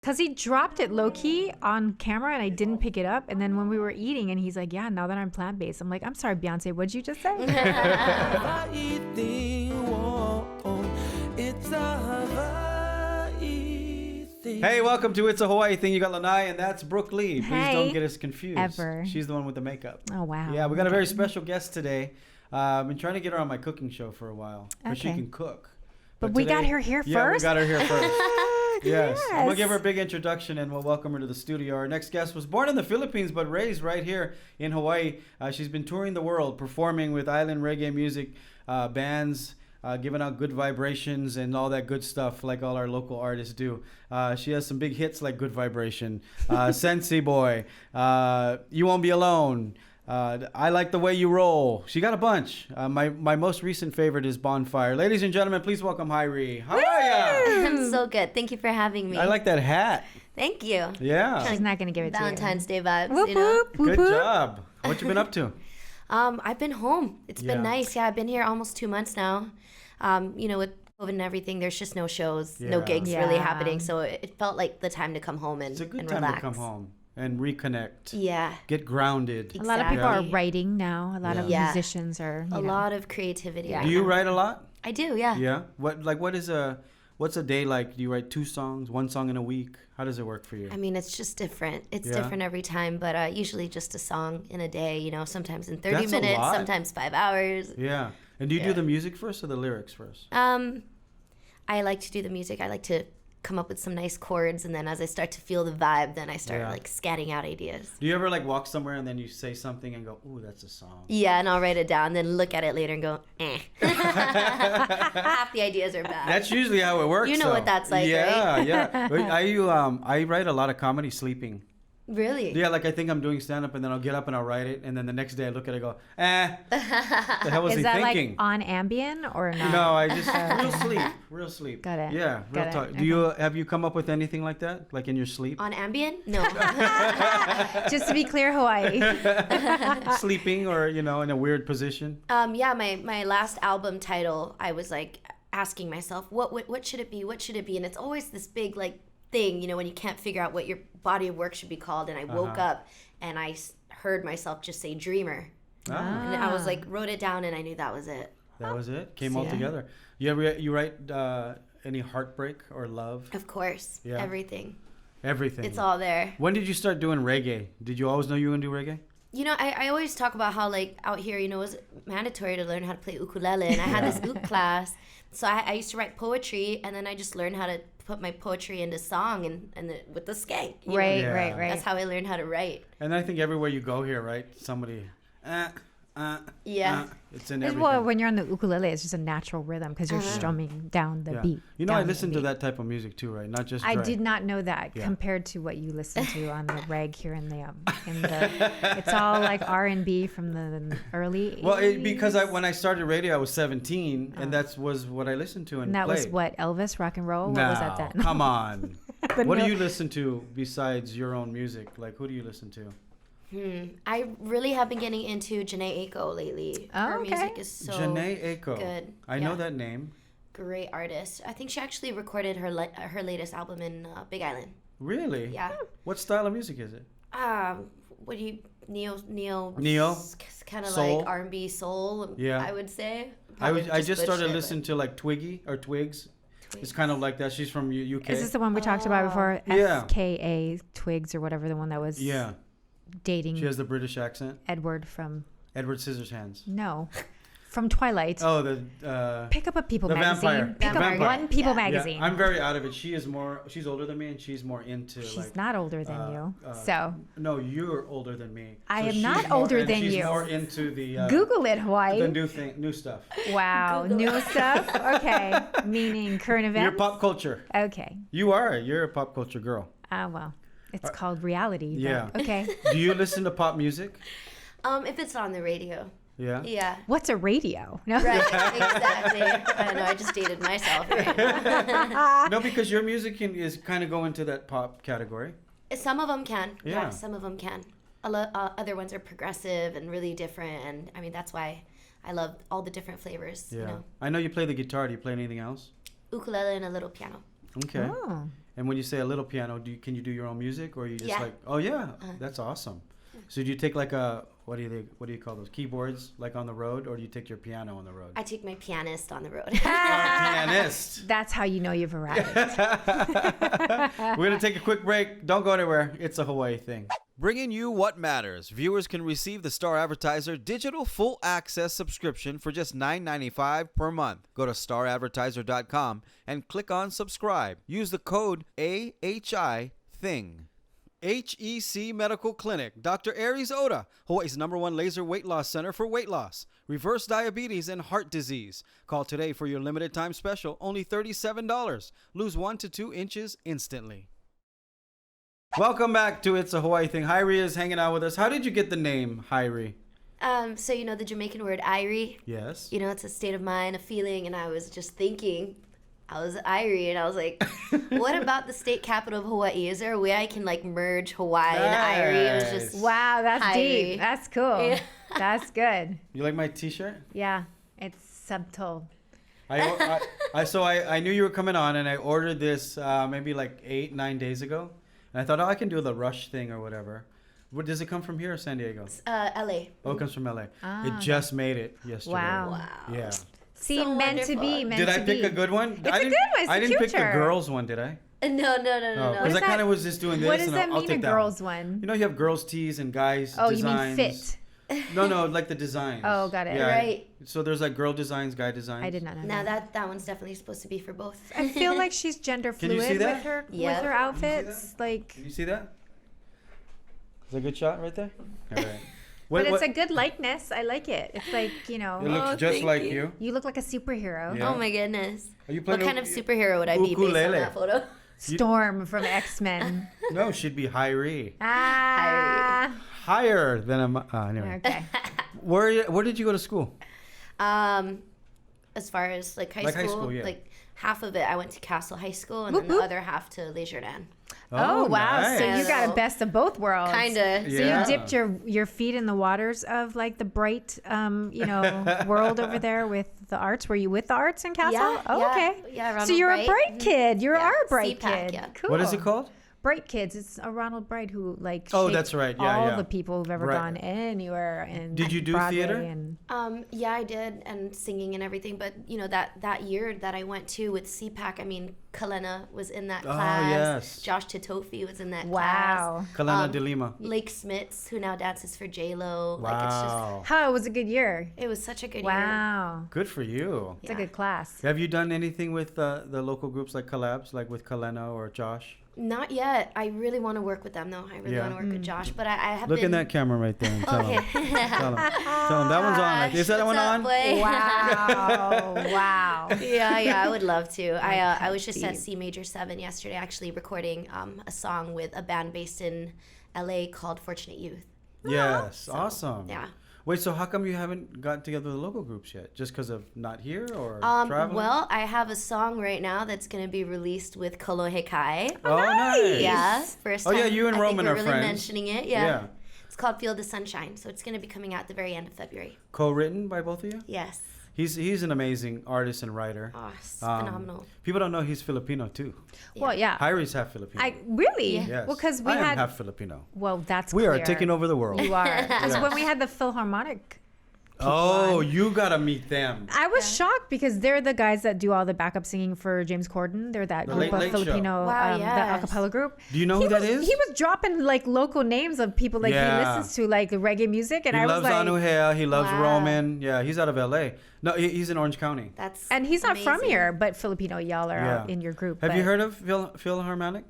Because he dropped it low-key on camera and I didn't pick it up. And then when we were eating and he's like, yeah, now that I'm plant-based. I'm like, I'm sorry, Beyonce, what'd you just say? Hey, welcome to It's a Hawaii Thing. You got Lanai and that's Brook Lee. Please don't Hey. get us confused. Ever. She's the one with the makeup. Oh, wow. Yeah, we got a very special guest today. I've been trying to get her on my cooking show for a while. Because she Okay. can cook. But we got her here Yeah, we first? got her here first. Yes. I'm going to Yes. give her a big introduction and we'll welcome her to the studio. Our next guest was born in the Philippines but raised right here in Hawaii. She's been touring the world, performing with island reggae music bands, giving out good vibrations and all that good stuff like all our local artists do. She has some big hits like Good Vibration, Sensi Boy, You Won't Be Alone, I Like the Way You Roll. She got a bunch. My most recent favorite is Bonfire. Ladies and gentlemen, please welcome HiRi. How are ya? I'm so good. Thank you for having me. I like that hat. Thank you. Yeah. She's not going to give it Valentine's to you. Day vibes, Whoop, you know. whoop, whoop, Good whoop. job. What you been up to? I've been home. It's Yeah. been nice. Yeah, I've been here almost 2 months now. You know, with COVID and everything, there's just no shows, no Yeah. gigs really Yeah. happening. So it felt like the time to come home and, It's a good and time relax. to come home and reconnect. Yeah. Get grounded. A lot of people Exactly. are writing now. A lot of Yeah. musicians are. A lot of creativity. Yeah. right Do you now. write a lot? I do, yeah. Yeah. What's a day like? Do you write 2 songs, 1 song in a week? How does it work for you? I mean, it's just different. It's Yeah. different every time, but usually just a song in a day, you know, sometimes in 30 That's a minutes, lot. sometimes 5 hours. Yeah. And do you do Yeah. the music first or the lyrics first? I like to do the music. I like to come up with some nice chords, and then as I start to feel the vibe, then I start Yeah. like scatting out ideas. Do you ever like walk somewhere and then you say something and go, "Ooh, that's a song." Yeah, and I'll write it down, then look at it later and go, eh. Half the ideas are bad. That's usually how it works. You know though. what that's like, Yeah, right? yeah. I write a lot of comedy sleeping. Really? Yeah, like I think I'm doing stand up and then I'll get up and I'll write it and then the next day I look at it and go, the hell was Is he that thinking? like on Ambien or not? No, I just real sleep. Got it. Yeah, real Got it. talk. Okay. Have you come up with anything like that, like in your sleep? On Ambien? No. Just to be clear, Hawaii. Sleeping or in a weird position? Yeah, my last album title, I was like asking myself, what should it be? What should it be? And it's always this big like thing, when you can't figure out what your body of work should be called. And I woke up and I heard myself just say dreamer. And I was like, wrote it down and I knew that was it. That was it. Came all Yeah. together. You write any heartbreak or love? Of course. Yeah. Everything. Everything. It's all there. When did you start doing reggae? Did you always know you were gonna do reggae? I always talk about how like out here, it was mandatory to learn how to play ukulele, and I had this uk class. So I used to write poetry, and then I just learned how to put my poetry into song with the skank. you know? Right, Yeah. right, right. That's how I learned how to write. And I think everywhere you go here, right? Somebody, Yeah. it's in It's- everything. well, when you're on the ukulele, it's just a natural rhythm because you're strumming down the Yeah. beat. I down the listen to beat. that type of music too, right? Not just I dre. did not know that Yeah. compared to what you listen to on the reg here in the it's all like R&B from the early 80s. Well, because when I started radio, I was 17, and that was what I listened to and and that was played. what, Elvis, rock and roll? What was that Now, then? come on. But What no- do you listen to besides your own music? Like, who do you listen to? I really have been getting into Janae Aiko lately. Oh, Her okay. music is so Janae Aiko. good. I know Yeah. that name. Great artist. I think she actually recorded her latest album in Big Island. Really? Yeah. What style of music is it? What do you neo Neo? kind of Soul? like R&B soul. Yeah. I would say. I Probably just butchered started it, listening to like Twiggy or Twigs. It's kind of like that. She's from UK. Is this the one we talked about before? Yeah. FKA Twigs or whatever, the one that was Yeah. dating She has the British accent. Edward from Edward Scissorhands. from Twilight. Oh, the Pick up a People the magazine. vampire. Pick Vampire. up one People Yeah. magazine. Yeah, I'm very out of it. She's older than me, and she's more into She's like. not older than you. So No, you're older than me. I am she's not more- older and than she's you. more into the Google it, Hawaii. the new stuff. Wow, new stuff. Okay, meaning current events. Your pop culture. Okay. You're a pop culture girl. Well, it's called reality. but yeah. Okay. Do you listen to pop music? If it's on the radio. Yeah. Yeah. What's a radio? No. Right. Exactly. I don't know. I just dated myself. Right? No, because your music is kind of go into that pop category. Some of them can. Yeah. Yeah. Some of them can. Other ones are progressive and really different, and I mean that's why I love all the different flavors. Yeah. You know, I know you play the guitar. Do you play anything else? ukulele and a little piano. Okay. Oh. And when you say a little piano, can you do your own music, or you just Yeah. like? Oh yeah, that's awesome. So do you take like a what do you call those keyboards like on the road, or do you take your piano on the road? I take my pianist on the road. Pianist. That's how you know you've arrived. We're going to take a quick break. Don't go anywhere. It's a Hawaii thing. Bringing you what matters. Viewers can receive the Star Advertiser digital full access subscription for just $9.95 per month. Go to staradvertiser.com and click on subscribe. Use the code AHI THING. HEC Medical Clinic. Dr. Aries Oda, Hawaii's #1 laser weight loss center for weight loss, reverse diabetes, and heart disease. Call today for your limited time special, only $37. Lose 1 to 2 inches instantly. Welcome back to It's a Hawaii Thing. HiRi is hanging out with us. How did you get the name HiRi? So you know the Jamaican word Hirie? Yes. You know, it's a state of mind, a feeling, and I was just thinking, I was Hirie, and I was like, what about the state capital of Hawaii? Is there a way I can like merge Hawaii and Hirie? It was just Wow, that's Hirie. deep. That's cool. Yeah. That's good. You like my t-shirt? Yeah, it's subtle. I knew you were coming on, and I ordered this maybe like 8-9 days ago. And I thought, I can do the rush thing or whatever. Does it come from here or San Diego? LA. Oh, it comes from LA. Ah, It just made it yesterday. Wow. Yeah. See, So meant to be, wonderful. meant Did to I pick be. a good one? It's a good one. It's I the didn't pick the future. girls one, did I? No. Because I that- kind of was just doing this. What does and that I'll mean, take a that girls one. one? You know, you have girls tees and guys Oh, designs. you mean fit? No, like the designs. Oh, got it. Right. So there's like girl designs, guy designs. I did not know. Now that. that one's definitely supposed to be for both. I feel like she's gender Can you fluid see that? with her Yeah. with her outfits. Like, Can you see that? Is that a good shot right there? All right. but it's a good likeness. I like it. It's like, you know, It looks Oh, just thank like you. you. you look like a superhero. Yeah. Oh my goodness. Are you What playing kind of superhero would I be based on ukulele? that photo? Storm from X-Men. No, she'd be HiRi. Ah. Higher than a. Anyway. Okay. Where did you go to school? As far as like high Like high school, school, yeah. like half of it I went to Castle High School, and Whoop, then the whoop. other half to Leisureland. Oh, wow. So nice. you got a best of both worlds. Kinda. So Yeah. you dipped your feet in the waters of like the bright, world over there with the arts. Were you with the arts in Castle? Yeah, Oh, yeah. okay. Yeah, Ronald so you're Bright. a bright kid. You Yeah, are a bright CPAC, kid. yeah. Cool. What is it called? Bright Kids. It's a Ronald Bright who like. Oh, shaped that's right. Yeah, all yeah. the people who've ever Right. gone anywhere. And Did you do Broadway theater? And Yeah, I did, and singing and everything. But you know that year that I went to with CPAC, I mean, Kalena was in that Oh, class. yes. Josh Titofi was in that wow. Kalana de Lima. Lake Smits, who now dances for J Lo. Wow. Like it's just, How it was a good year. it was such a good year. Wow. Good for you. It's a Yeah. good class. Have you done anything with the local groups like Collabs, like with Kalena or Josh? Not yet. I really want to work with them though. I really Yeah. want to work with Josh, but I have Look been. in that camera right there and tell Okay. him. Tell him. Tell him that one's on. Like, is that one What's up, on? boy? Wow. Wow. Yeah, I would love to. I was just at deep. C Major 7 yesterday, actually recording a song with a band based in LA called Fortunate Youth. Yes. Awesome. Yeah. Wait, so how come you haven't got together with the local groups yet? Just because of not here or traveling? Well, I have a song right now that's going to be released with Kolohe Kai. Oh, nice. Yeah, first Oh, time. yeah, you and I think Roman we're are really friends. mentioning it. Yeah. It's called Feel the Sunshine, so it's going to be coming out at the very end of February. Co-written by both of you? Yes. He's an amazing artist and writer. Oh, it's Um, phenomenal. People don't know he's Filipino too. Well, yeah. HiRi's half Filipino. I really. Yeah. Yes. Well, because we I am had. half Filipino. Well, that's We clear. are taking over the world. You are. Because Yes. when we had the Philharmonic, Oh, you gotta meet them. I was shocked because they're the guys that do all the backup singing for James Corden. They're that The group Late of Late Show. Filipino, Wow, that yes. acapella group. Do you know who that is? He was dropping like local names of people like Yeah. he listens to, like the reggae music, and He I was loves like, Anuhea. He loves Wow. Roman. Yeah, he's out of LA. No, he's in Orange County. That's and he's not from amazing. here, but Filipino. Y'all are Yeah. out in your group. Have you but- heard of Philharmonic?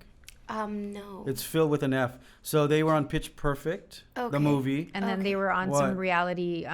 No. It's Phil with an F. So they were on Pitch Perfect, Okay. the movie. And then Okay. they were on What? some reality,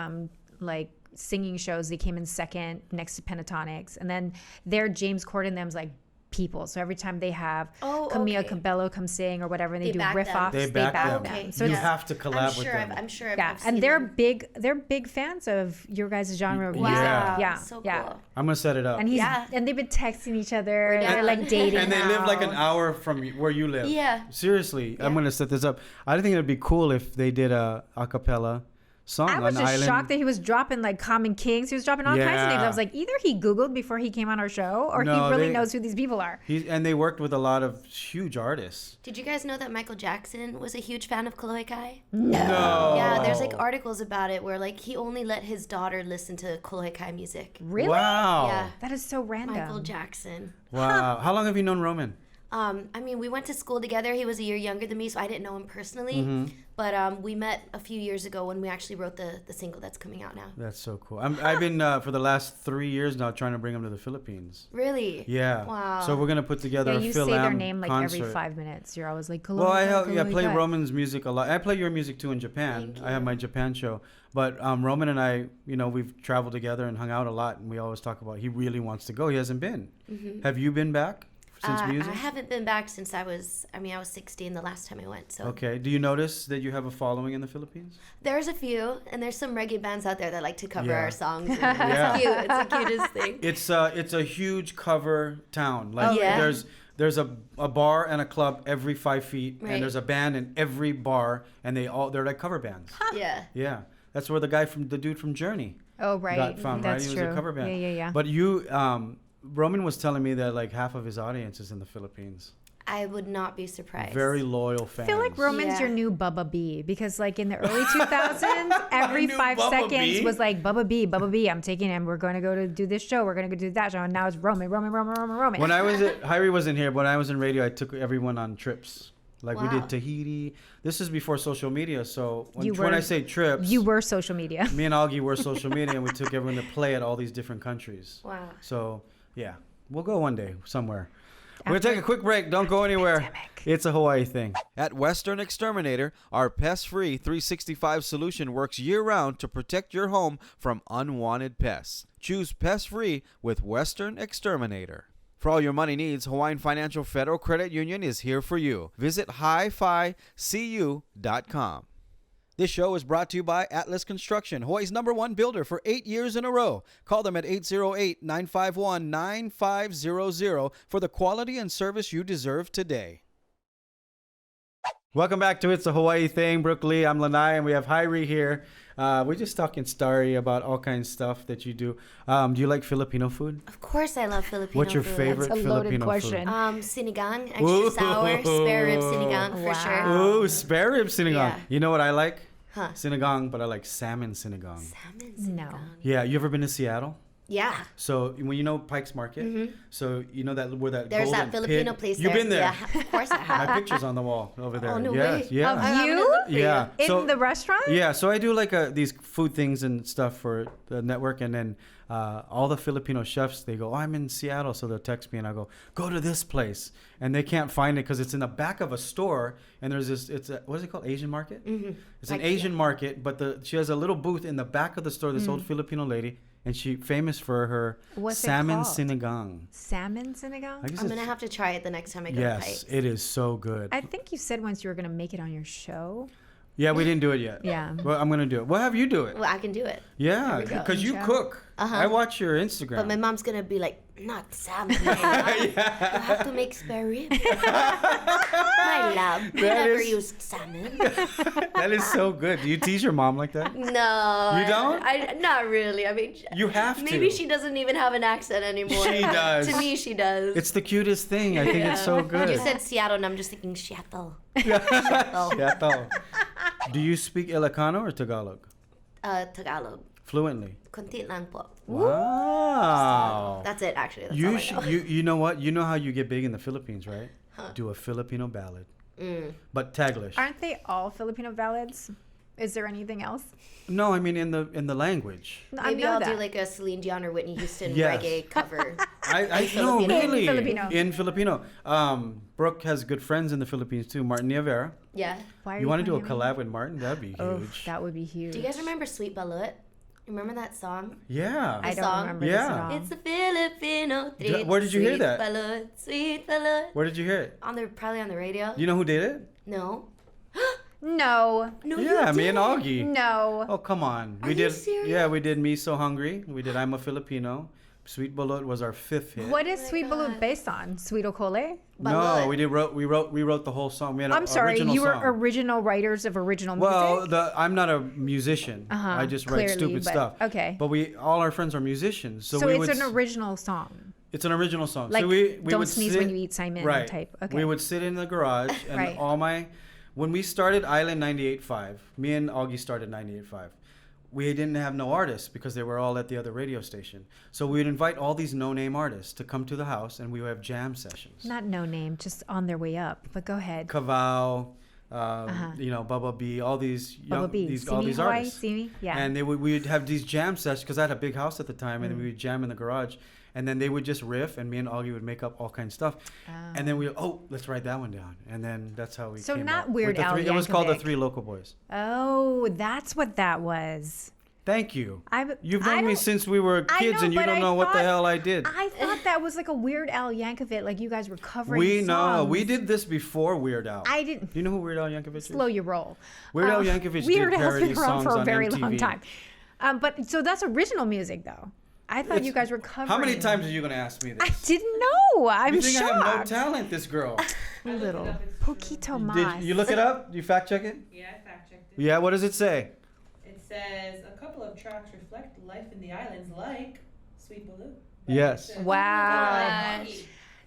like singing shows. They came in second next to Pentatonics, and then their James Corden them's like people. So every time they have Oh, Camila okay. Cabello come sing or whatever, and they They do back riff them. offs, They back them. Okay. So you it's, have to collab with them. I'm sure. yeah, I've seen and they're them. big. They're big fans of your guys' genre of Wow. music. Yeah. Yeah, So yeah. cool. I'm gonna set it up. And Yeah. and they've been texting each other. We're They're down. like dating. And they live like an now. hour from where you live. Yeah. Seriously, I'm Yeah. gonna set this up. I think it'd be cool if they did a cappella song I was on just Island. shocked that he was dropping like Common Kings. He was dropping all kinds of names. I was like, either he Googled before he came on our show, or he really knows who these people are. And they worked with a lot of huge artists. Did you guys know that Michael Jackson was a huge fan of Kolohe Kai? No. Yeah, there's like articles about it where like he only let his daughter listen to Kolohe Kai music. Really? Wow. Yeah. That is so random. Michael Jackson. Wow. How long have you known Roman? I mean, we went to school together. He was a year younger than me, so I didn't know him personally. But we met a few years ago when we actually wrote the single that's coming out now. That's so cool. I've been for the last 3 years now trying to bring him to the Philippines. Really? Yeah. Wow. So we're gonna put together Yeah, a you Phil say their Am name like concert. every 5 minutes. You're always like, Well, I Kolohe play Kai. Roman's music a lot. I play your music too in Japan. Thank I have my Japan show. But Roman and I, we've traveled together and hung out a lot, and we always talk about he really wants to go. He hasn't been. Have you been back since music? I haven't been back since I was 16 the last time I went. So Okay. Do you notice that you have a following in the Philippines? there's a few, and there's some reggae bands out there that like to cover Yeah. our songs. And Yeah. It's cute. It's the cutest thing. It's a huge cover town. Like Oh, yeah? there's a bar and a club every 5 feet, Right. and there's a band in every bar, and they're like cover bands. Yeah. Yeah, that's where the dude from Journey Oh, right. got from. That's right, he true. was a cover band. Yeah. But Roman was telling me that like half of his audience is in the Philippines. I would not be surprised. Very loyal fans. I feel like Roman's Yeah. your new Bubba B, because like in the early 2000s, every new 5 Bubba seconds B? was like Bubba B, I'm taking him. We're going to go to do this show. We're going to go do that show. And now it's Roman. When I was at HiRi wasn't here, but when I was in radio, I took everyone on trips. Like we Wow. did Tahiti. This is before social media, so You when were- I say trips, You were social media. me and Augie were social media, and we took everyone to play at all these different countries. Wow. So yeah, we'll go one day somewhere. We're gonna take a quick break. Don't go anywhere. It's a Hawaii thing. At Western Exterminator, our pest-free 365 solution works year-round to protect your home from unwanted pests. Choose pest-free with Western Exterminator. For all your money needs, Hawaiian Financial Federal Credit Union is here for you. Visit hificu.com. This show is brought to you by Atlas Construction, Hawaii's #1 builder for 8 years in a row. Call them at 808-951-9500 for the quality and service you deserve today. Welcome back to It's a Hawaii Thing. Brook Lee, I'm Lanai, and we have HiRi here. We're just talking starry about all kinds of stuff that you do. Do you like Filipino food? Of course, I love Filipino What's your food. favorite That's a loaded Filipino question. food? Sinigang, extra Ooh. sour, spare rib sinigang for Wow. sure. Ooh, spare rib sinigang. Yeah. You know what I like? Huh. Sinigang, but I like salmon sinigang. Salmon No. sinigang. Yeah, you ever been to Seattle? Yeah. So when you know Pike's Market, so you know that where that There's golden that Filipino pit- place You've there. been there. Yeah, of course I have. My picture's on the wall over there. Oh, no yes, way. Yeah. Of I'm gonna you? look for Yeah. In So- the restaurant? Yeah, so I do like these food things and stuff for the network, and then all the Filipino chefs, they go, "Oh, I'm in Seattle," so they'll text me, and I go to this place, and they can't find it because it's in the back of a store, and there's this, what is it called, Asian market? It's an Like, Asian market, but she has a little booth in the back of the store. This old Filipino lady, and she famous for her What's it salmon called? sinigang. Salmon sinigang? I guess I'm it's- gonna have to try it the next time I go to Yes, Pike's. it is so good. I think you said once you were going to make it on your show. Yeah, we didn't do it yet. Yeah. Well, I'm gonna do it. We'll have you do it. Well, I can do it. Yeah, we go. because you Yeah. cook. Uh-huh. I watch your Instagram. But my mom's gonna be like, not salmon, my love. You have to make spare rib. My love, you That never is- used salmon. That is so good. Do you tease your mom like that? No. You don't? I not really. I mean, You have to. maybe she doesn't even have an accent anymore. She does. To me, she does. It's the cutest thing. I think it's so good. You said Seattle, and I'm just thinking Seattle. Seattle. Do you speak Ilocano or Tagalog? Tagalog. Fluently. Konti lang po. Wow. That's it, actually. That's You all I sh- know. you know what? You know how you get big in the Philippines, right? Do a Filipino ballad, but Taglish. Aren't they all Filipino ballads? Is there anything else? No, I mean in the language. No, Maybe I know I'll that. do like a Celine Dion or Whitney Houston Yes. reggae cover. I know Filipino. really In Filipino. in Filipino. Brooke has good friends in the Philippines too. Martin Niavera. Yeah. Why are You want to do a playing him? collab with Martin? That'd be Oh, huge. that would be huge. Do you guys remember Sweet Balut? Remember that song? Yeah. I don't song? remember Yeah. this at all. It's a Filipino treat. where did you hear Sweet that? Balut, sweet balut. Where did you hear it? Probably on the radio. Do you know who did it? No. No. No, Yeah, you me and didn't. Augie. No. Oh, come on. Are we you did. serious? Yeah, we did Me So Hungry. We did I'm a Filipino. Sweet Balut was our 5th hit. What is Sweet Balut based on? Sweet Okole? No, we wrote the whole song. We had I'm sorry, original you were song. original writers of original music? Well, I'm not a musician. I just write stupid stuff. Okay. But all our friends are musicians. So it's an original song. It's an original song. Like, so we don't would sneeze when you eat Simon type. Okay. We would sit in the garage and Right. when we started Island 98.5, me and Augie started 98.5. We didn't have no artists because they were all at the other radio station. So we would invite all these no-name artists to come to the house, and we would have jam sessions. Not no name, just on their way up. But go ahead. Kavau, Bubba B, all these Bubba B. all these Hawaii, artists. see me? Yeah. And we'd have these jam sessions because I had a big house at the time, and then we would jam in the garage. And then they would just riff, and me and Augie would make up all kinds of stuff. And then let's write that one down. And then that's how we came not up Weird with the Al three. It was called the Yankovic. 3 Local Boys. Oh, that's what that was. Thank you. You've I known me don't- since we were kids, and you but don't I know what the thought- hell I did. I thought that was like a Weird Al Yankovic, like you guys were covering songs. We did this before Weird Al. I didn't. Do you know who Weird Al Yankovic is? Slow your roll. Weird Al Yankovic Weird did Al's parody been around songs for a on very MTV. long time. But so that's original music, though. I thought you guys were covering. How many times are you going to ask me this? I didn't know. I'm you think shocked. I have no talent, this girl? Little poquito más. Did you look it up? You fact check it? Yeah, I fact checked it. Yeah, what does it say? It says a couple of tracks reflect life in the islands, like Sweet Balut. Yes. Wow.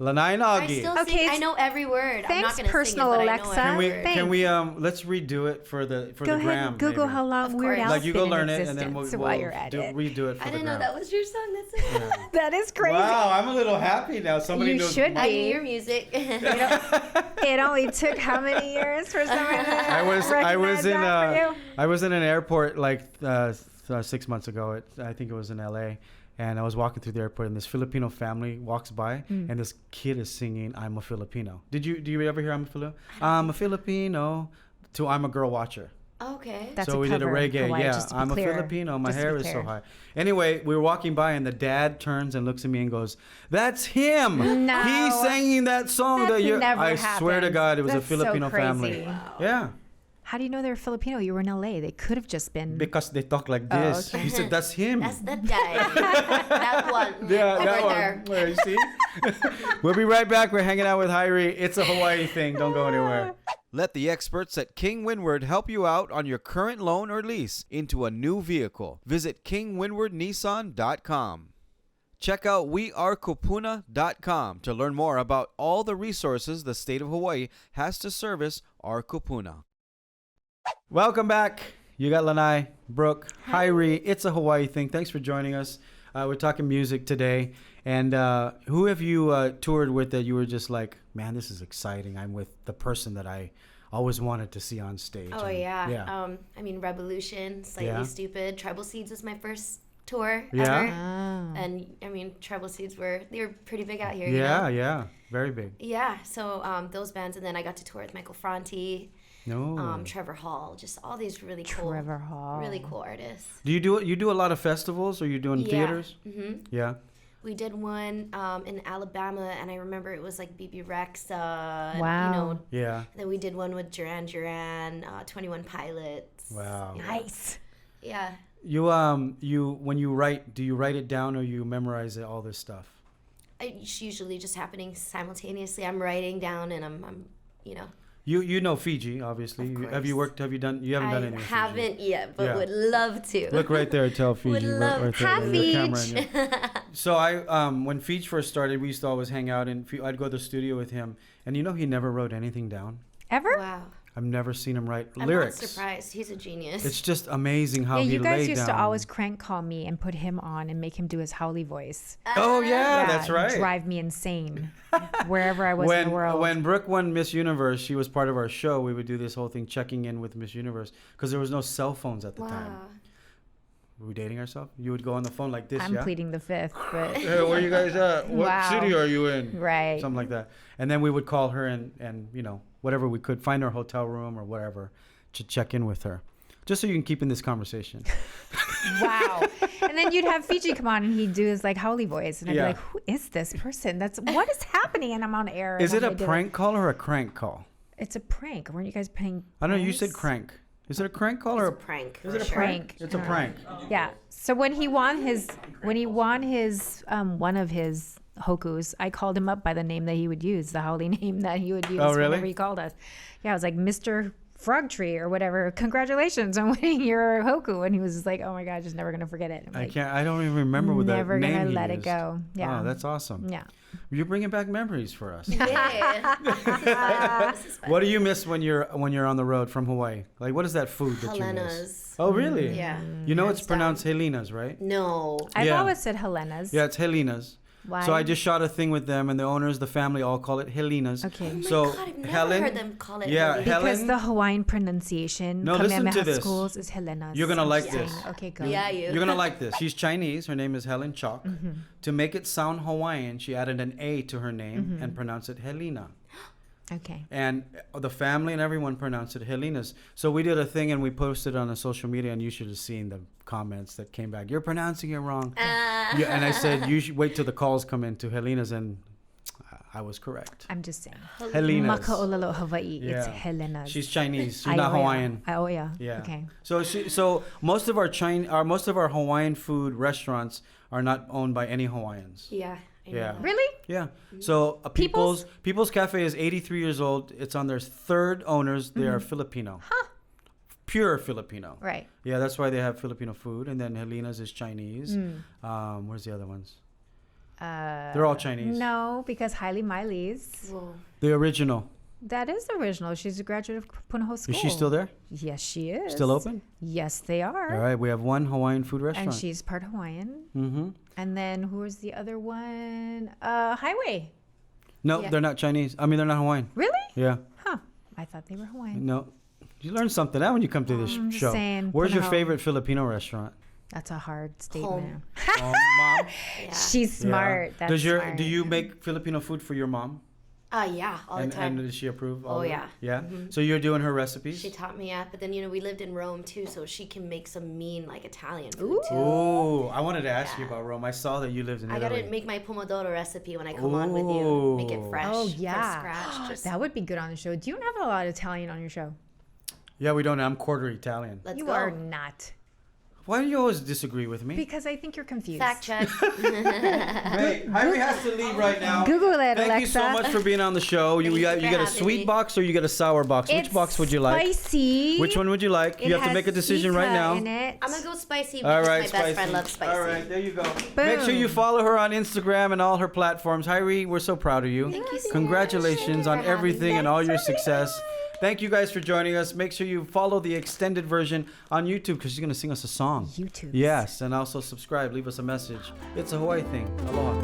Lanai and I Augie. still Okay, sing. I know every word. I'm not thanks, gonna personal sing it, but Alexa. I know Can every we word. can we let's redo it for the Go the ahead, gram? Google maybe. how long Of Weird course. Al's Like you been go in learn it, and then existence we'll while you're at it. redo it for I the didn't know gram. that was your song. That's it. That is crazy. Wow, I'm a little happy now. Somebody You knows. should I be. knew your music. It only took how many years for someone to I was recognize in that for you? I was in an airport like 6 months ago. I think it was in LA, and I was walking through the airport, and this Filipino family walks by, and this kid is singing "I'm a Filipino." Do you ever hear "I'm a Filipino"? I'm a Filipino to "I'm a Girl Watcher." Okay. That's So a we did a cover, reggae. Hawaii, Yeah, just to be I'm a clear. Filipino. My Just to be hair is so clear. high. Anyway, we were walking by, and the dad turns and looks at me and goes, "That's him. No. He's singing that song That's that you." never I swear to happened. God, it was That's a so Filipino crazy. family. Wow. Yeah. How do you know they're Filipino? You were in LA. They could have just been. Because they talk like Oh, this. okay. He said, "That's him." That's the guy. That one. Yeah, Over that there. one. Where, you see? We'll be right back. We're hanging out with HiRi. It's a Hawaii thing. Don't go anywhere. Let the experts at King Windward help you out on your current loan or lease into a new vehicle. Visit kingwindwardnissan.com. Check out wearekupuna.com to learn more about all the resources the state of Hawaii has to service our kupuna. Welcome back. You got Lanai, Brook, HiRi. It's a Hawaii thing. Thanks for joining us. We're talking music today. And who have you toured with that you were just like, man, this is exciting. I'm with the person that I always wanted to see on stage. Oh And, yeah. I mean, Revolution, Slightly Yeah. Stupid, Tribal Seeds was my first tour Yeah? ever. Oh. And I mean, Tribal Seeds were pretty big out here. Yeah, You know? yeah. Very big. Yeah. So those bands, and then I got to tour with Michael Franti, No. Trevor Hall, just all these really cool, Trevor Hall. really cool artists. Do you do a lot of festivals, or you doing theaters? hmm Yeah. We did one in Alabama, and I remember it was like BB Rex. And, Wow. You know, Yeah. then we did one with Duran Duran, 21 Pilots. Wow. you know. Nice. Yeah. You when you write, do you write it down or you memorize all this stuff? It's usually just happening simultaneously. I'm writing down, and I'm you know. You know Fiji, obviously. Of Have you course. worked? Have you done? You haven't done I any. in Fiji. haven't yet, but Yeah. would love to. Look right there. Tell Fiji. Would love right there. Hi, There's your camera Fiji. in there. So when Fiji first started, we used to always hang out, and I'd go to the studio with him, and he never wrote anything down. Ever? Wow. I've never seen him write I'm lyrics. not surprised. He's a genius. It's just amazing how Yeah, he you guys laid used down. to always crank call me and put him on and make him do his howly voice. Oh yeah, that's right. Drive me insane wherever I was in the world. When Brooke won Miss Universe, she was part of our show. We would do this whole thing, checking in with Miss Universe, because there was no cell phones at the time. Wow. Were we dating ourselves? You would go on the phone like this, I'm yeah? pleading the fifth, but Hey, where you guys at? What Wow. city are you in? right. Something like that. And then we would call her and whatever we could, find her hotel room or whatever to check in with her. Just so you can keep in this conversation. Wow. And then you'd have Fiji come on and he'd do his like howly voice. And I'd Yeah. be like, who is this person? What is happening? And I'm on air. Is and it I a did prank call or a crank call? It's a prank. Weren't you guys paying? I don't know. You said pranks? crank. Is it a crank call It's or a prank. Is for it a sure. prank? It's a prank. Yeah. So when he won his one of his hokus, I called him up by the name that he would use, the Howley name that he would use Oh, really? whenever he called us. Yeah, I was like, Mr. Frog Tree or whatever. Congratulations on winning your hoku. And he was just like, oh my God, just never gonna forget it. I'm I like, can't. I don't even remember what that never name gonna he let it used. go. Yeah. Oh, that's awesome. Yeah. You're bringing back memories for us. Yeah. This is fun. What do you miss when you're on the road from Hawaii? Like, what is that food that you miss? Helena's. Oh, really? Yeah. You know it's Hands pronounced Helena's, right? No. I've Yeah. always said Helena's. Yeah, it's Helena's. Why? So I just shot a thing with them, and the owners, the family, all call it Helena's. Okay. Oh my So God, I've never Helen, heard them call it yeah, Helena. Because Helen, the Hawaiian pronunciation, No, listen to Kamehameha this. schools, is Helena's. You're gonna like I'm this. saying. Okay, go. Yeah, you. you're gonna like this. She's Chinese. Her name is Helen Chalk. To make it sound Hawaiian, she added an A to her name and pronounced it Helena. Okay. And the family and everyone pronounced it Helena's. So we did a thing and we posted on the social media, and you should have seen the comments that came back. You're pronouncing it wrong. Yeah, and I said you should wait till the calls come in to Helena's, and I was correct. I'm just saying. Helena's. Maka'olelo Hawaii. It's Yeah. Helena's. She's Chinese. She's Ai not oia. Hawaiian. Ai oia. Yeah. Okay. So most of our Hawaiian food restaurants are not owned by any Hawaiians. Yeah. I know Yeah. that. Really? Yeah. So People's Cafe is 83 years old. It's on their third owners. They are Filipino. Huh. Pure Filipino. Right. Yeah, that's why they have Filipino food. And then Helena's is Chinese. Mm. Where's the other ones? They're They're all Chinese. No, because Hailey Miley's. Whoa. The original. That is original. She's a graduate of Punahou School. Is she still there? Yes, she is. Still open? Yes, they are. All right. We have one Hawaiian food restaurant. And she's part Hawaiian. Mm-hmm. And then who was the other one? Highway. No, Yeah. they're not Chinese. I mean, they're not Hawaiian. Really? Yeah. Huh. I thought they were Hawaiian. No. You learn something out when you come to this I'm just show. saying, Where's your Punahou. favorite Filipino restaurant? That's a hard statement. Oh, mom. Yeah. She's smart. Yeah. That's smart. Do you make Filipino food for your mom? Yeah, all the time. And does she approve? Oh, of it? yeah. Yeah. So you're doing her recipes? She taught me, yeah. But then, we lived in Rome, too, so she can make some mean, Italian food, too. Oh, I wanted to ask you about Rome. I saw that you lived in I Italy. gotta make my pomodoro recipe when I come on with you. Make it fresh. Oh, yeah. From scratch. Just, That would be good on the show. Do you have a lot of Italian on your show? Yeah, we don't. I'm quarter Italian. let's You go. are not. Why do you always disagree with me? Because I think you're confused. Fact check. Hey, Hirie has to leave right now. Google it, Thank Alexa. you so much for being on the show. You Thank got you you for got a having sweet me. box or you got a sour box? Which It's box would you like? Spicy. Which one would you like? It You have to has make a decision right Ika now. in it. I'm gonna go spicy All because right, my spicy. best friend loves spicy. All right, there you go. Make sure you Boom. follow her on Instagram and all her platforms. Hirie, we're so proud of you. Thank you so Congratulations much. on Thank you for having everything me. and all your success. Thank you guys for joining us. Make sure you follow the extended version on YouTube because she's going to sing us a song. YouTube. Yes, and also subscribe. Leave us a message. It's a Hawaii thing. Aloha.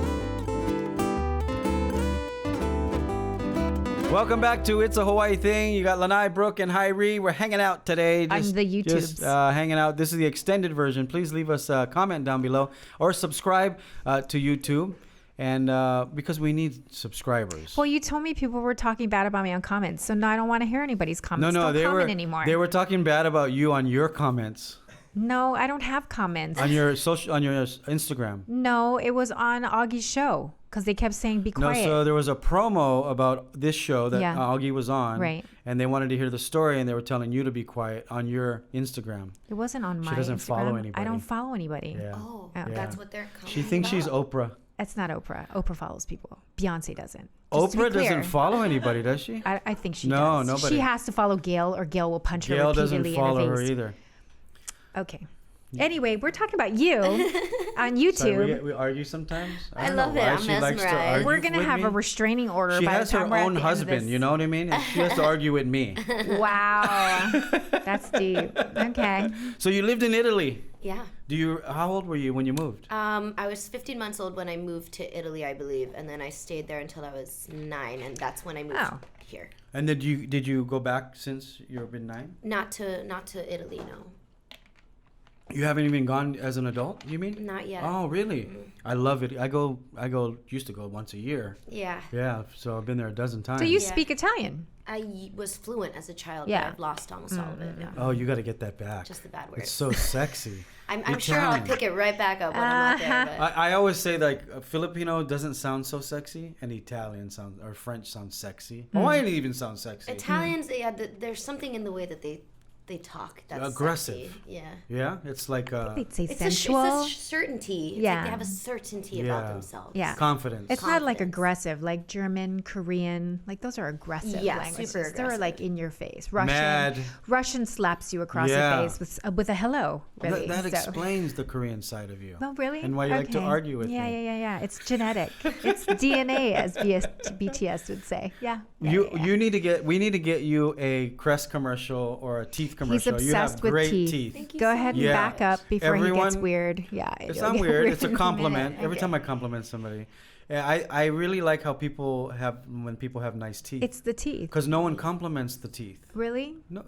Welcome back to It's a Hawaii Thing. You got Lanai, Brook, and Hirie. We're hanging out today. On the YouTubes. Just hanging out. This is the extended version. Please leave us a comment down below or subscribe to YouTube. And because we need subscribers. Well, you told me people were talking bad about me on comments, so now I don't want to hear anybody's comments. No, Don't they comment were anymore. They were talking bad about you on your comments No, I don't have comments. on your Instagram. No, it was on Augie's show because they kept saying be quiet. No, so there was a promo about this show that Yeah. Augie was on, Right. And they wanted to hear the story, and they were telling you to be quiet on your Instagram. It wasn't on my doesn't Instagram. follow anybody. I don't follow anybody. Yeah. Oh, Yeah. that's what they're calling She thinks she's Oprah. That's not Oprah. Oprah follows people. Beyonce doesn't. Just to be Oprah doesn't clear. follow anybody, does she? I think she No, does. nobody. She has to follow Gail, or Gail will punch her Gail repeatedly doesn't follow in her her face. either. Okay. Anyway, we're talking about you on Sorry, YouTube. we argue sometimes. I don't love know it. why I'm she likes to mesmerized. argue We're gonna with have me. a restraining order. She by has the her time we're at own the end of husband, this. you know what I mean? And she has to argue with me. Wow, that's deep. Okay. So you lived in Italy. Yeah. How old were you when you moved? I was 15 months old when I moved to Italy, I believe, and then I stayed there until I was 9, and that's when I moved Oh. here. And did you go back since you've been 9? Not to Italy, no. You haven't even gone as an adult, you mean? Not yet. Oh, really? I love it. I used to go once a year. Yeah. Yeah, so I've been there a dozen times. So you Yeah. speak Italian? I was fluent as a child, Yeah. but I've lost almost all of it. Yeah. Oh, you got to get that back. Just the bad words. It's so sexy. I'm sure I'll Italian. pick it right back up when I'm out there. But I always say Filipino doesn't sound so sexy, and Italian sounds or French sounds sexy. Hawaiian even sounds sexy. Italians, yeah, there's something in the way that they they talk. That's aggressive. sexy. Yeah. Yeah, it's like They'd say It's sensual. it's a certainty. It's Yeah. like they have a certainty about themselves. Yeah. confidence. It's not like Confidence. aggressive, like German, Korean, like those are aggressive Yeah, languages. super They're aggressive. like in your face. Russian, Mad. Russian slaps you across Yeah. the face with a hello. Really. That So- explains the Korean side of you. Oh, really? And why you like to Okay. argue with yeah, me. Yeah. It's genetic. It's DNA, as BTS would say. Yeah. We need to get you a Crest commercial or a teeth commercial. You have obsessed with great teeth. Thank you Go so ahead and Yeah. back up before he gets Everyone- weird. Yeah. It's it'll not get weird. It's a in minute. compliment. Every Okay. time I compliment somebody, I really like how people have when people have nice teeth. It's the teeth. Because no one compliments the teeth. Really? No,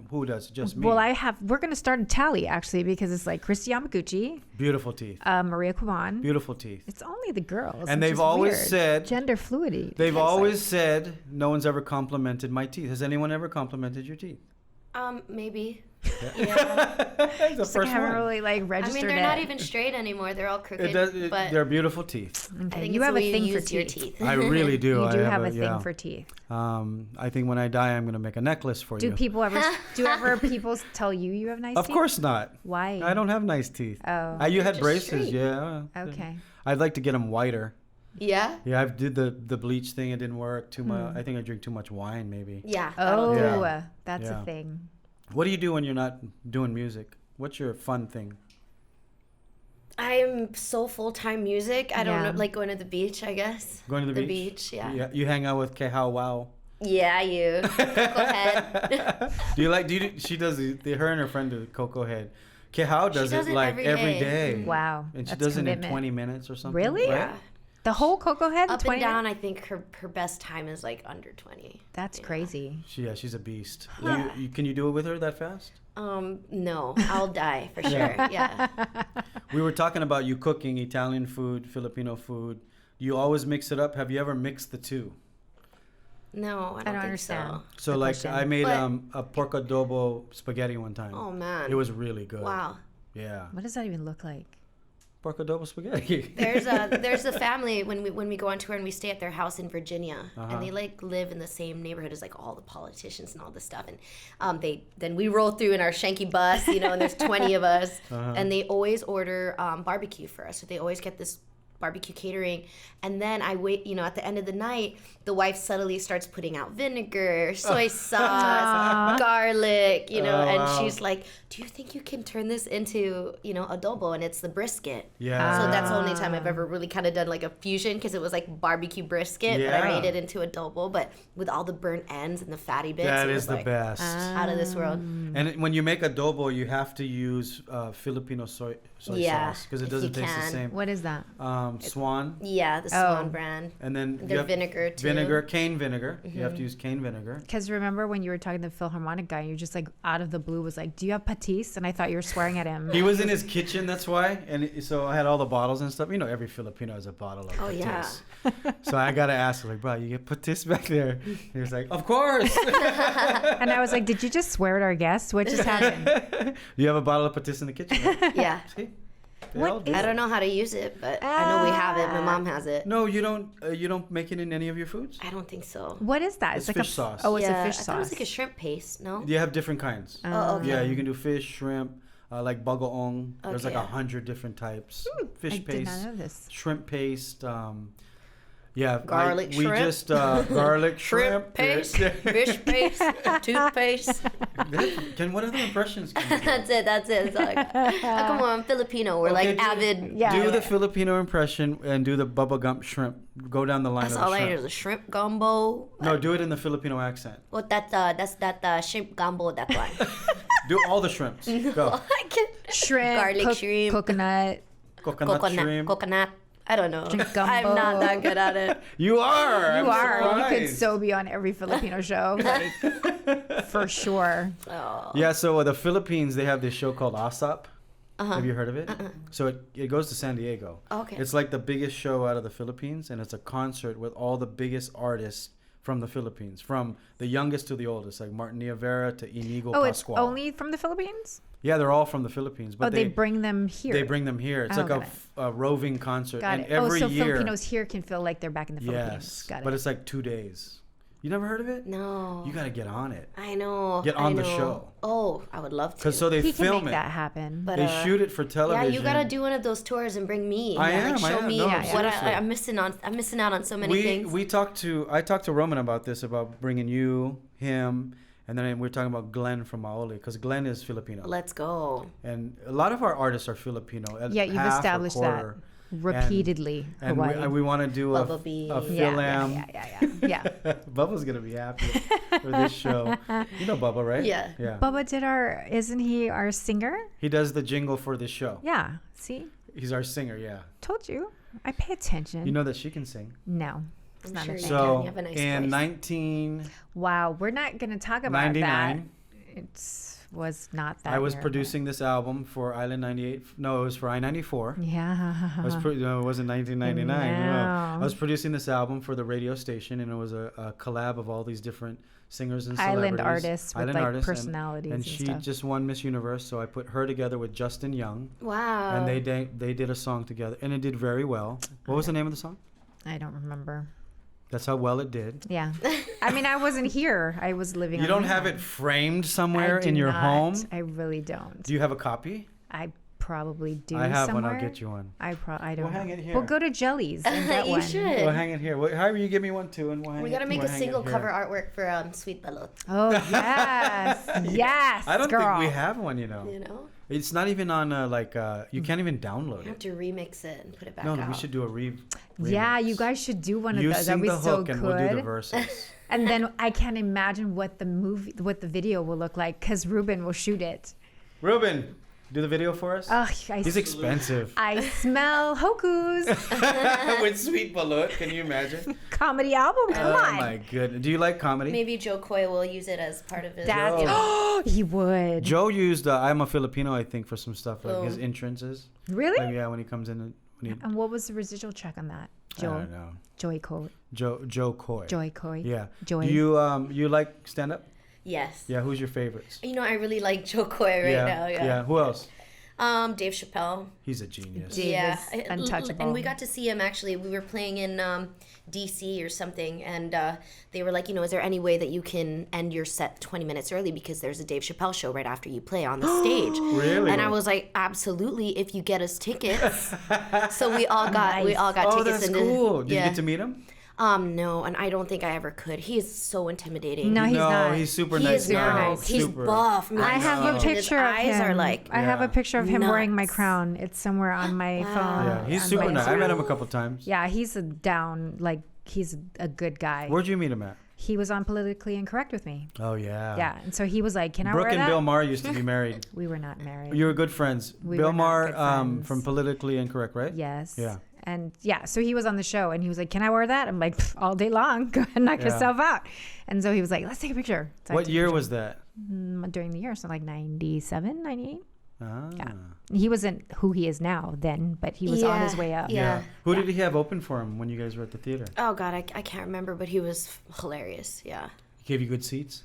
who does? Just me. Well, we're going to start a tally, actually, because it's like Christy Yamaguchi, Beautiful teeth. Maria Kuban. Beautiful teeth. It's only the girls. And which they've is always weird. said- gender fluidity. They've It's always like- said no one's ever complimented my teeth. Has anyone ever complimented your teeth? Maybe. the Just like, first I haven't one. really like I registered mean, they're it. not even straight anymore. They're all crooked. But They're beautiful teeth. I Okay, think you it's have the a way thing you for use your teeth. teeth. I really do. You I do have a thing yeah. for teeth. I think when I die, I'm gonna make a necklace for Do you. people ever people tell you have nice Of teeth? course not. Why? I don't have nice teeth. Oh. You had just braces, straight. yeah. Okay. I'd like to get them whiter. Yeah? Yeah, I did the bleach thing. It didn't work too much. I think I drink too much wine, maybe. Yeah. Oh, Yeah. that's Yeah. a thing. What do you do when you're not doing music? What's your fun thing? I'm so full-time music. I don't Yeah. know, like going to the beach, I guess. Going to the beach, yeah. Yeah. You hang out with Kehao Wow. Yeah, you. Coco Head. Do you like? She does her and her friend do Coco Head. Kehao does does it it like every every day. day. Wow. And she that's does it in commitment. 20 minutes or something. Really? right? Yeah. The whole Cocoa Head? Up 20 and down, I think her best time is like under 20. That's Yeah. crazy. She's a beast. Yeah. Can you do it with her that fast? No, I'll die for sure. Yeah. Yeah. We were talking about you cooking Italian food, Filipino food. You always mix it up. Have you ever mixed the two? No, I don't think understand. so. So The like question. I made But- a pork adobo spaghetti one time. Oh man. It was really good. Wow. Yeah. What does that even look like? Pork adobo spaghetti. There's a family when we go on tour and we stay at their house in Virginia, Uh-huh. and they like live in the same neighborhood as like all the politicians and all this stuff, and then we roll through in our shanky bus, and there's 20 of us, Uh-huh. and they always order barbecue for us, so they always get this barbecue catering, and then I wait, at the end of the night, the wife subtly starts putting out vinegar, soy sauce, garlic, and wow. she's like, do you think you can turn this into, adobo? And it's the brisket. Yeah. So that's the only time I've ever really kind of done like a fusion, because it was like barbecue brisket, but I Yeah. made it into adobo, but with all the burnt ends and the fatty bits. That it is was the like best. out of this world. And when you make adobo, you have to use Filipino soy Yeah, sauce because it if doesn't you taste the can. same. What is that? Swan, Yeah, the Oh. Swan brand. and then Their you have vinegar too. vinegar, cane vinegar. You have to use cane vinegar. Because remember when you were talking to the Philharmonic guy, you just like out of the blue was like, "Do you have patisse?" And I thought you were swearing at him. He was in his kitchen, that's why. So I had all the bottles and stuff. Every Filipino has a bottle of Oh, yeah. patisse. So I got to ask, like, bro, you get patisse back there? He was like, of course. And I was like, "Did you just swear at our guests? What just happened?" You have a bottle of patisse in the kitchen, right? Yeah. See? They What all do I that. don't know how to use it, but I know we have it. My mom has it. No, you don't. You don't make it in any of your foods. I don't think so. What is that? It's like fish a sauce. Oh, it's yeah, a fish I sauce. thought it was like a shrimp paste. No. You have different kinds. Oh, okay. Yeah, you can do fish, shrimp, like bagoong. There's like Okay. 100 different types. Fish I did not paste, know this. shrimp paste. Yeah, Garlic we shrimp. just garlic Shrimp paste, fish paste, toothpaste. What other impressions can you do? That's it. It's all I got. Oh, come on, I'm Filipino. We're Okay, like avid. Yeah. Do the Filipino impression and do the Bubba Gump shrimp. Go down the line That's of all the I shrimp. hear is a shrimp gumbo. No, do it in the Filipino accent. Well, that's that shrimp gumbo. That one. Do all the shrimps. Go. I can't. Shrimp, Garlic shrimp. coconut. Coconut shrimp. Coconut. I don't know. Shrimp gumbo. I'm not that good at it. You are. You are. You could surprised. so be on every Filipino show, like for sure. Oh. Yeah, so the Philippines, they have this show called ASAP. Uh-huh. Have you heard of it? So it goes to San Diego. Okay. It's like the biggest show out of the Philippines, and it's a concert with all the biggest artists from the Philippines, from the youngest to the oldest, like Martin Nievera to Inigo Oh, it's Pascual. only from the Philippines? Yeah, they're all from the Philippines, but Oh, they bring them here. they bring them here. It's Oh, like got it. a roving concert, Got and it. Oh, every so year. Filipinos here can feel like they're back in the Philippines. Yes, Got it. but it's like 2 days. You never heard of it? No. You got to get on it. I know. Get on I the know. show. Oh, I would love to. Because so they He can film make it. that happen. But, They shoot it for yeah, television. you gotta do one of those tours and bring me. I and, am, I show am. me No, what seriously. I'm missing on. I'm missing out on so many things. I talked to Roman about this, about bringing you, him, and then we're talking about Glenn from Maoli, because Glenn is Filipino. Let's go. And a lot of our artists are Filipino. Yeah, you've half or established that quarter. repeatedly. And Hawaii. we want to do Bubba B. a yeah, Philam. yeah. Bubba's going to be happy for this show. You know Bubba, right? Yeah. Yeah. Bubba isn't he our singer? He does the jingle for this show. Yeah. See? He's our singer, yeah. Told you. I pay attention. You know that she can sing. No. It's I'm not sure a you thing. can. So You have a nice in voice. 1999, Wow, we're not going to talk about that. It was not that. I was year, producing this album for Island 98. No, it was for I-94. but- Yeah. No, it wasn't 1999. No. Wow. I was producing this album for the radio station, and it was a collab of all these different singers and Island celebrities. artists with Island like artists, personalities and and, she stuff. just won Miss Universe, so I put her together with Justin Young, Wow. and they did a song together, and it did very well. What was the name of the song? I don't remember. That's how well it did. Yeah. I mean, I wasn't here. I was living You on don't the have it island. framed I somewhere do in your not. home? I really don't. Do you have a copy? I probably do. I have somewhere. one. I'll get you one. I don't. We'll hang it here. We'll go to Jellies and get You one. should. We'll hang it here. However, you give me one too, and we'll hang We it. gotta make we'll a hang it single here. cover artwork for Sweet Balut. Oh yes, yes, I don't girl. think we have one. You know, You know, it's not even on you can't even download you have it. to remix it and put it back No, out. we should do a Yeah, remix. you guys should do one You of those. sing That'd be the so hook, and we'll do the good. verses. And then I can't imagine what the video will look like because Ruben will shoot it. Ruben, do the video for us. Oh, He's expensive. I smell hokus. With Sweet Balut, can you imagine? Comedy album, come Oh on. my goodness. Do you like comedy? Maybe Joe Coy will use it as part of his. That's Joe. he would. Joe used I'm a Filipino, I think, for some stuff like his Oh. entrances. Really? Like, yeah, when he comes in. When he, And what was the residual check on that? I don't know. Joy Coy. Joe Coy. Joy Coy. Yeah. Joy. Do you like stand up? Yes. Yeah. Who's your favorites? You know, I really like Joe Coy right now. Yeah. Yeah. Who else? Dave Chappelle. He's a genius. Dave Yeah. is untouchable. And we got to see him actually. We were playing in DC or something, and they were like, you know, is there any way that you can end your set 20 minutes early because there's a Dave Chappelle show right after you play on the stage. Really? And I was like, absolutely, if you get us tickets. So we all got Oh, tickets. that's and cool. Did yeah. you get to meet him? No, and I don't think I ever could. He is so intimidating. No, he's not. He's super he nice. is guy. nice. He's Super. buff. Man, I have a and his picture of eyes him. are like I have a Yeah. picture of him wearing my nuts. crown. It's somewhere on my phone. Yeah, he's on super my nice. I Instagram. met him a couple times. Yeah, he's he's a good guy. Where'd you meet him at? He was on Politically Incorrect with me. Oh yeah. Yeah, and so he was like, "Can I Brooke wear and that?" Bill Maher used to be married. We were not married. You were good friends. We Bill were not Maher good friends. from Politically Incorrect, right? Yes. Yeah. And yeah, so he was on the show and he was like, "Can I wear that?" I'm like, "All day long. Go ahead and knock Yeah. yourself out." And so he was like, "Let's take a picture." So I What took a year picture. was that? During the year, so like 97, 98. Ah. Yeah. He wasn't who he is now then, but he was on his way up. Yeah. Who did he have open for him when you guys were at the theater? Oh God, I can't remember, but he was hilarious. Yeah. He gave you good seats?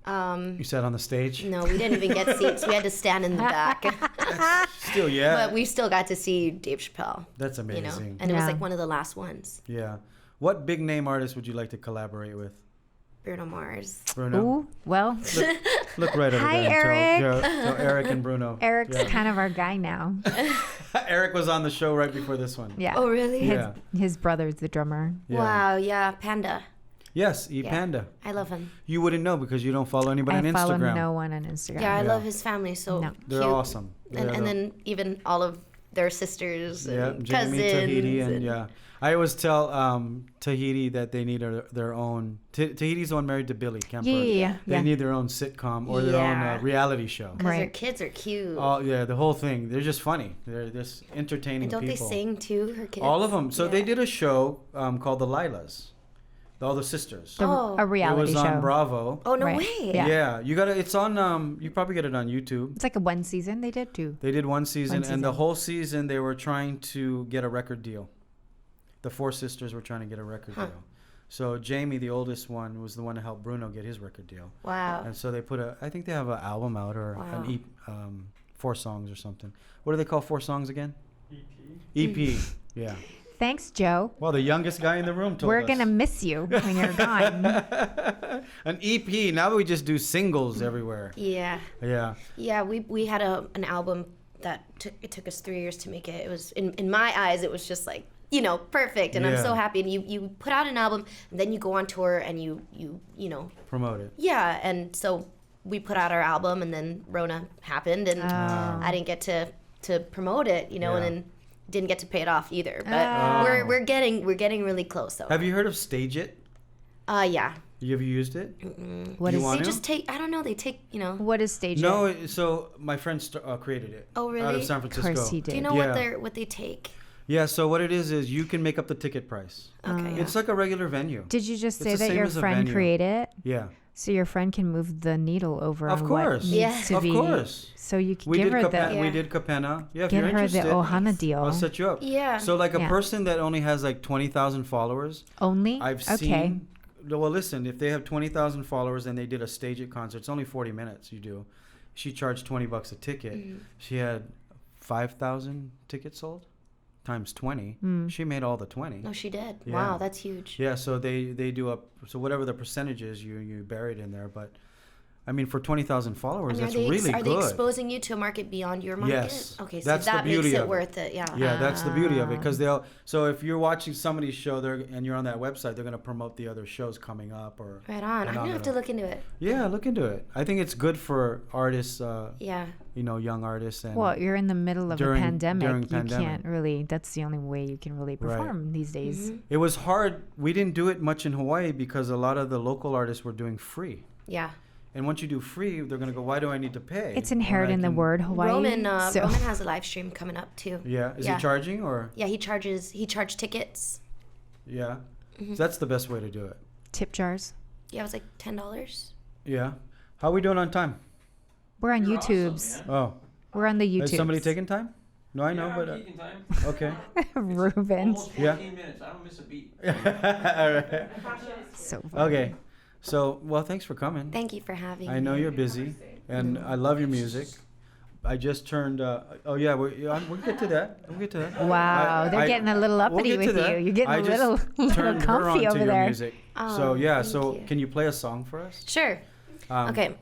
Um, You sat on the stage? no, we didn't even get seats. We had to stand in the back. Still, yeah. But we still got to see Dave Chappelle. That's You amazing. know, and it was Yeah. like one of the last ones. Yeah. What big name artist would you like to collaborate with? Bruno Mars. Bruno? Ooh, well, Look right over Hi, there. and Eric. Tell Eric and Bruno. Eric's Yeah. kind of our guy now. Eric was on the show right before this one. Yeah. Oh really? His, Yeah. his brother's the drummer. Yeah. Wow. Yeah. Panda. Yes, E Yeah. Panda. I love him. You wouldn't know because you don't follow anybody I on follow Instagram. no one on Instagram. Yeah, I Yeah. love his family. So No. They're cute. awesome. And then even all of their sisters Yeah, and Jamie, cousins. Tahiti, and yeah. I always tell Tahiti that they need their own. Tahiti's the one married to Billy Kemper. Yeah. They need their own sitcom or their own Yeah. reality show. Because their Right. kids are cute. Oh yeah, the whole thing. They're just funny. They're just entertaining and don't people. they sing too? Her kids. All of them. So they Yeah. did a show called The Lilas, all the sisters. Oh. A It reality was show. on Bravo. Oh no Right. way. Yeah. Yeah, you gotta. It's on. You probably get it on YouTube. It's like a one season they did too. They did one season, and the season. whole season they were trying to get a record deal. The four sisters were trying to get a record Huh. deal. So Jamie, the oldest one, was the one to help Bruno get his record deal. Wow. And so they put I think they have an album out or Wow. an EP, 4 songs or something. What do they call 4 songs again? EP. Yeah. Thanks, Joe. Well, the youngest guy in the room told We're us. going to miss you when you're gone. An EP. Now we just do singles everywhere. Yeah. Yeah. Yeah, we had an album that took us 3 years to make it. It was in my eyes, it was just like, you know, perfect, and I'm Yeah. so happy. And you put out an album, and then you go on tour, and you know, Promote it. yeah. And so we put out our album, and then Rona happened, and I didn't get to promote it, you know, Yeah. and then didn't get to pay it off either. But we're getting really close though. Have you heard of Stage It? Yeah. Have you used it? What You is want They to? just take. I don't know. They take. You know. what is stage? No, so my friend created it. Oh, really? Out of San Of Francisco. course he Do did. you know Yeah. what they take? Yeah, so what it is you can make up the ticket price. Okay. Yeah. It's like a regular venue. Did you just It's say the that same your as a friend venue. created it? Yeah. So your friend can move the needle over Of on course. what needs Yeah. to Of be. course. So you can We give did her Capenna. the We did Capenna. Yeah, if get you're her interested, the Ohana deal. I'll set you up. Yeah. So like a Yeah. person that only has like 20,000 followers, Only? I've okay. seen. Well, listen, if they have 20,000 followers and they did a Stage It concert, it's only 40 minutes. You do. She charged $20 a ticket. She had 5,000 tickets sold, times 20. She made all the 20. No, she did. Yeah. Wow, that's huge. Yeah, so they do so whatever the percentage is, you bury it in there. But I mean, for 20,000 followers, I mean, that's really are good. they exposing you to a market beyond your market? Yes. Okay, so That's the that beauty makes it of it. worth it. Yeah. Yeah, that's the beauty of it, because Ah. they'll. So if you're watching somebody's show there and you're on that website, they're gonna promote the other shows coming up or. Right on. I'm gonna have to look into it. Yeah, look into it. I think it's good for artists. Yeah. You know, young artists and. Well, you're in the middle of During- a pandemic. during You pandemic. can't really. That's the only way you can really Right. perform these days. It was hard. We didn't do it much in Hawaii because a lot of the local artists were doing free. Yeah. And once you do free, they're gonna go, why do I need to pay? It's when inherent I in the can-" word Hawaii. Roman so Roman has a live stream coming up too. Yeah, is Yeah. he charging or? Yeah, he charged tickets. Yeah, so that's the best way to do it. tip jars. Yeah, it was like $10. Yeah, how we doing on time? We're on You're YouTube's. awesome, Oh, We're on the YouTube. is somebody taking time? No, I know, yeah, but I'm taking time. okay. Ruben. Almost 14 Yeah. minutes. I don't miss a beat. All right. So funny. Okay, so well, thanks for coming. Thank you for having I me. know you're busy, and I love your music. I just turned. Oh yeah, we'll get to that. We'll get to that. Wow, they're getting a little uppity get to with that. you. You're getting I a just little turned her comfy onto over your there. music. Oh, So yeah, thank so you. can you play a song for us? Sure. Um, Okay.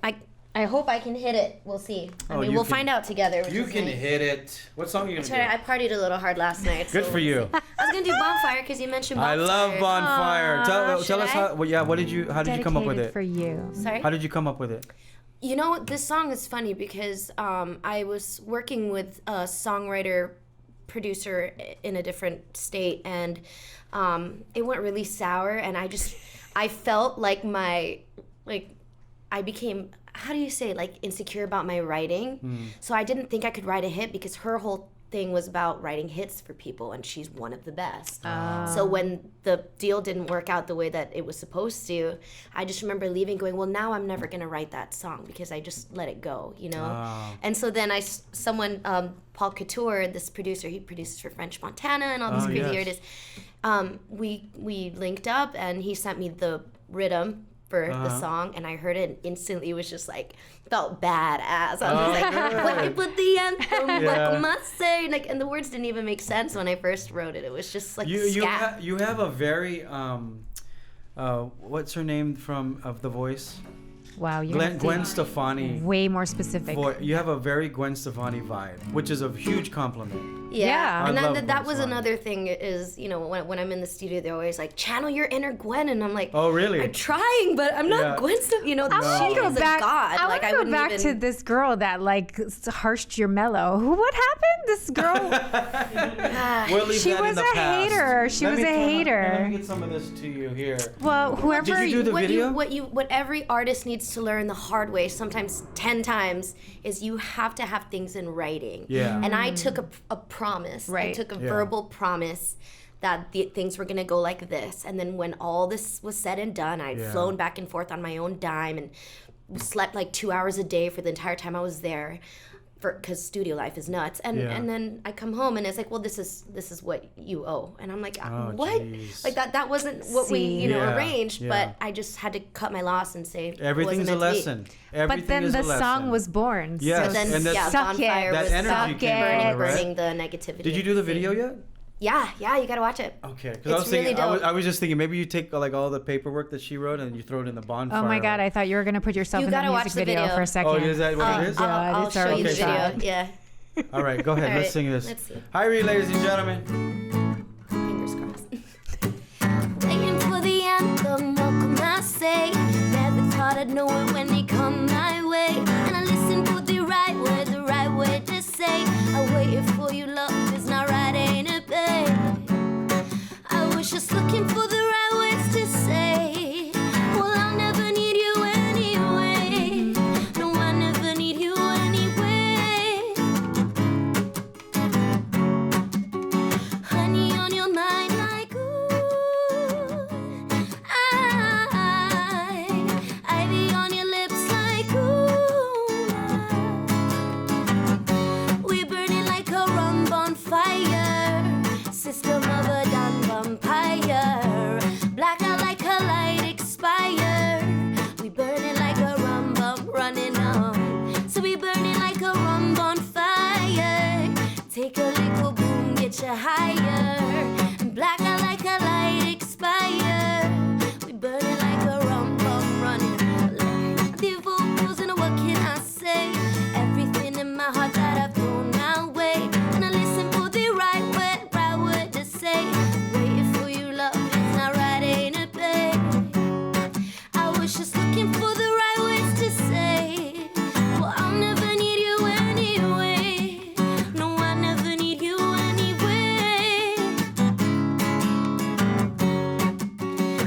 I hope I can hit it. We'll see. I Oh, mean, you we'll can- find out together. which You is can nice. hit it. What song are you That's gonna right. do? I partied a little hard last night. Good so for you. I was gonna do bonfire because you mentioned I bonfire. love Bonfire. Tell should us I? how. Well, yeah. What did you? How did you come up with Dedicated it? for you. Sorry. How did you come up with it? You know, this song is funny because I was working with a songwriter producer in a different state, and it went really sour, and I felt like I became, how do you say, like insecure about my writing. So I didn't think I could write a hit because her whole thing was about writing hits for people, and she's one of the best. So when the deal didn't work out the way that it was supposed to, I just remember leaving going, well, now I'm never going to write that song because I just let it go, you know? And so then someone, Paul Couture, this producer, he produces for French Montana and all these Oh, crazy yes. artists. We linked up, and he sent me the rhythm for the song, and I heard it, and instantly it was just like, felt badass. I was just like, when you put the anthem, Yeah. what must say? And the words didn't even make sense when I first wrote it. It was just like You scat. you have a very what's her name from of The Voice? Wow, you're gonna Gwen have to Stefani. be way more specific. You have a very Gwen Stefani vibe, which is a huge compliment. Yeah. And I love that Gwen was Stefani. another thing is, you know, when I'm in the studio, they're always like, channel your inner Gwen, and I'm like, Oh, really? I'm trying, but I'm not Yeah. Gwen Stefani. You know, I want she to go is a back. god. I Like, want to I go wouldn't back even... to this girl that like harshed your mellow. What happened? This girl. We'll leave She that in was the a past. hater. She Let was me a come up- hater. Let me get some of this to you here. Well, whoever. Did you do the video? What every artist needs to learn the hard way, sometimes 10 times, is you have to have things in writing. Yeah. And I took a promise. I Right. took a Yeah. verbal promise that things were gonna go like this. And then when all this was said and done, I'd Yeah. flown back and forth on my own dime and slept like 2 hours a day for the entire time I was there. Because studio life is nuts, and Yeah. and then I come home and it's like, well, this is what you owe, and I'm like, Oh, what? jeez. Like that wasn't what we See. Yeah, arranged, yeah. but I just had to cut my loss and say it Everything's a wasn't meant to be. lesson. Everything But then is the a lesson. song was born. Yes, So then, and that's- yeah, Suck it. bonfire That was energy Suck came it. from it, right? burning the negativity. Did you of do the thing. video yet? Yeah, you gotta watch it. Okay, because It's I was thinking, really dope. I was just thinking maybe you take like all the paperwork that she wrote and you throw it in the bonfire. Oh my God, I thought you were going to put yourself You in the gotta watch music the video video. for a second. Oh, is that what it is? God, I'll it's show you already the video. shot. Yeah. All right, go ahead. All Let's right, sing this. let's see. HiRi, ladies and gentlemen. Fingers crossed. Waiting for the anthem, what can I say? Never thought I'd know it when they come my way. And I listen for the right word to say. I waited for you, love is not right, ain't it, babe? I was just looking for the right words to say. Well, I'll never need you anyway. No, I never need you anyway. Honey on your mind like ooh. Ivy on your lips like ooh. We're burning like a rum bonfire. System of a done vampire. Black out like a light expire. We burning like a rum bump running on. So we burning like a rum bonfire. Take a little boom, get you higher. Black out like a light expire. We burning like a rum bump running. The vocals and what can I say? Everything in my heart that I've thrown my way. And I listen for the right word to say. Waiting for you, love, it's not right, ain't it, babe? I was just looking for the right words to say. Well, I'll never need you anyway. No, I never need you anyway.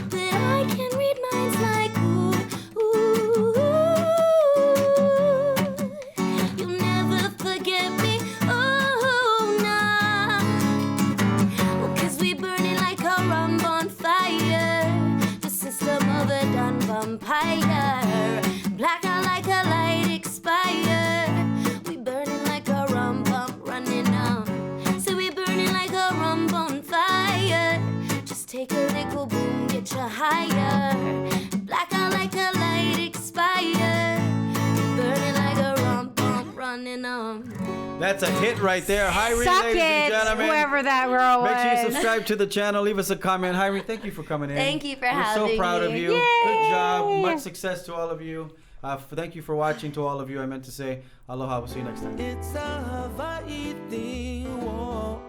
But I can read minds like ooh, ooh, ooh. You'll never forget me, oh, nah. Well, 'cause we burning like a rum bonfire. The system of a done vampire. Black out like a light expire. We burning like a rum bump running on. So we burning like a rum bonfire. Just take a little boom, get you higher. Black out like a light expire. Burning like a rum bump running on. That's a hit right there. HiRi, Suck ladies and it, gentlemen. whoever that girl was. Make sure you subscribe to the channel. Leave us a comment. HiRi, thank you for coming in. Thank you for We're having so proud of me. you. Yay. Good job. Much success to all of you. Thank you for watching to all of you. I meant to say aloha. We'll see you next time. It's a Hawaii thing. Whoa.